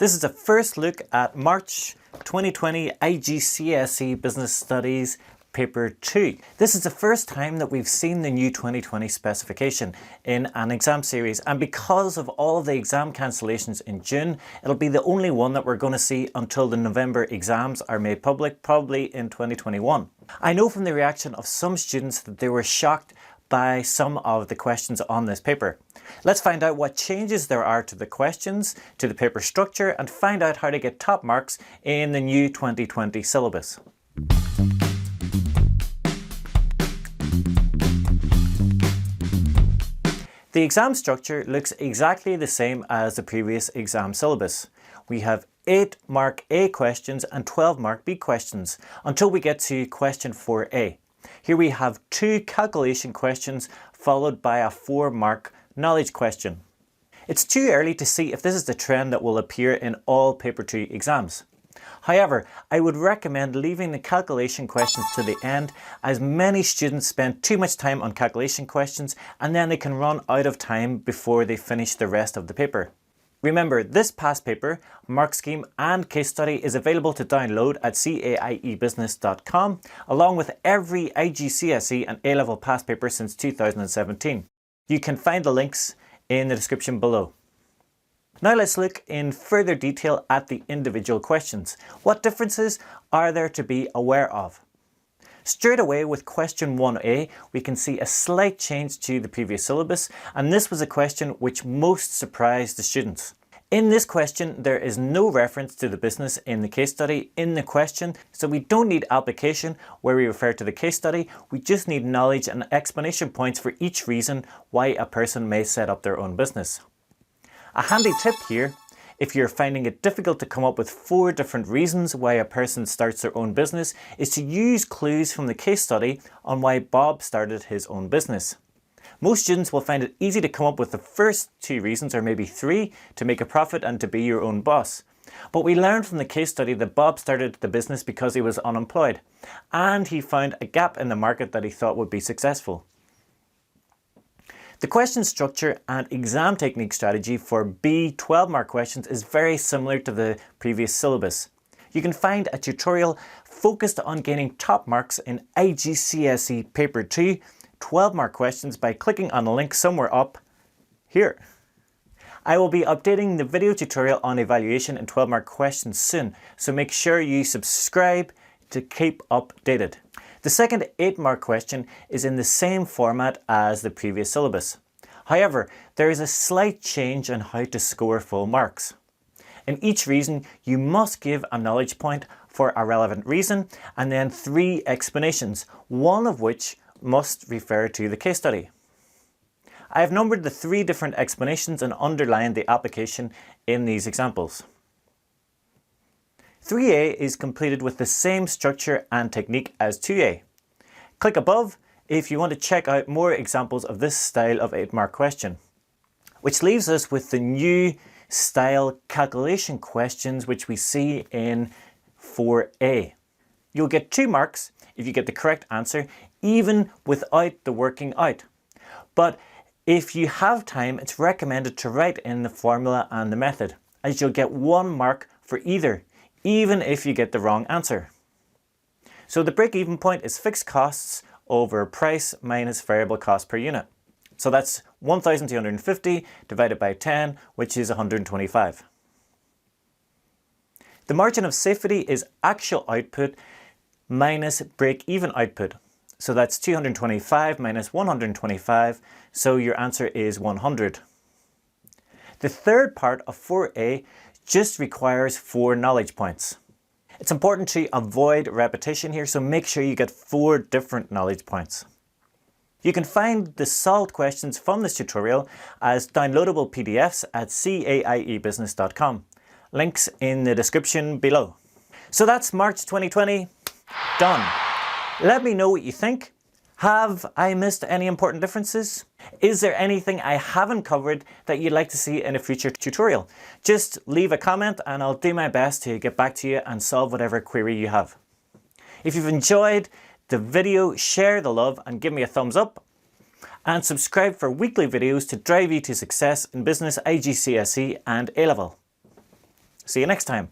This is a first look at March 2020 IGCSE Business Studies Paper 2. This is the first time that we've seen the new 2020 specification in an exam series, and because of all of the exam cancellations in June, it'll be the only one that we're going to see until the November exams are made public, probably in 2021. I know from the reaction of some students that they were shocked by some of the questions on this paper. Let's find out what changes there are to the questions, to the paper structure, and find out how to get top marks in the new 2020 syllabus. The exam structure looks exactly the same as the previous exam syllabus. We have 8 Mark A questions and 12 Mark B questions until we get to question 4A. Here we have 2 calculation questions followed by a 4 Mark knowledge question. It's too early to see if this is the trend that will appear in all Paper 2 exams. However, I would recommend leaving the calculation questions to the end, as many students spend too much time on calculation questions and then they can run out of time before they finish the rest of the paper. Remember, this past paper, mark scheme and case study is available to download at CAIEbusiness.com, along with every IGCSE and A-level past paper since 2017. You can find the links in the description below. Now let's look in further detail at the individual questions. What differences are there to be aware of? Straight away with question 1A, we can see a slight change to the previous syllabus, and this was a question which most surprised the students. In this question, there is no reference to the business in the case study in the question, so we don't need application where we refer to the case study. We just need knowledge and explanation points for each reason why a person may set up their own business. A handy tip here, if you're finding it difficult to come up with 4 different reasons why a person starts their own business, is to use clues from the case study on why Bob started his own business. Most students will find it easy to come up with the first 2 reasons, or maybe 3, to make a profit and to be your own boss. But we learned from the case study that Bob started the business because he was unemployed, and he found a gap in the market that he thought would be successful. The question structure and exam technique strategy for B 12 mark questions is very similar to the previous syllabus. You can find a tutorial focused on gaining top marks in IGCSE Paper 2 12 mark questions by clicking on the link somewhere up here. I will be updating the video tutorial on evaluation in 12 mark questions soon, so make sure you subscribe to keep updated. The second 8 mark question is in the same format as the previous syllabus. However, there is a slight change on how to score full marks. In each reason, you must give a knowledge point for a relevant reason and then 3 explanations, one of which must refer to the case study. I have numbered the 3 different explanations and underlined the application in these examples. 3A is completed with the same structure and technique as 2A. Click above if you want to check out more examples of this style of 8 mark question. Which leaves us with the new style calculation questions which we see in 4A. You'll get 2 marks if you get the correct answer, even without the working out. But if you have time, it's recommended to write in the formula and the method, as you'll get 1 mark for either, even if you get the wrong answer. So the break-even point is fixed costs over price minus variable cost per unit. So that's 1,250 divided by 10, which is 125. The margin of safety is actual output minus break-even output. So that's 225 minus 125, so your answer is 100. The third part of 4A just requires 4 knowledge points. It's important to avoid repetition here, so make sure you get 4 different knowledge points. You can find the solved questions from this tutorial as downloadable PDFs at CAIEbusiness.com. Links in the description below. So that's March 2020 done. Let me know what you think. Have I missed any important differences? Is there anything I haven't covered that you'd like to see in a future tutorial? Just leave a comment and I'll do my best to get back to you and solve whatever query you have. If you've enjoyed the video, share the love and give me a thumbs up. And subscribe for weekly videos to drive you to success in business, IGCSE and A-level. See you next time.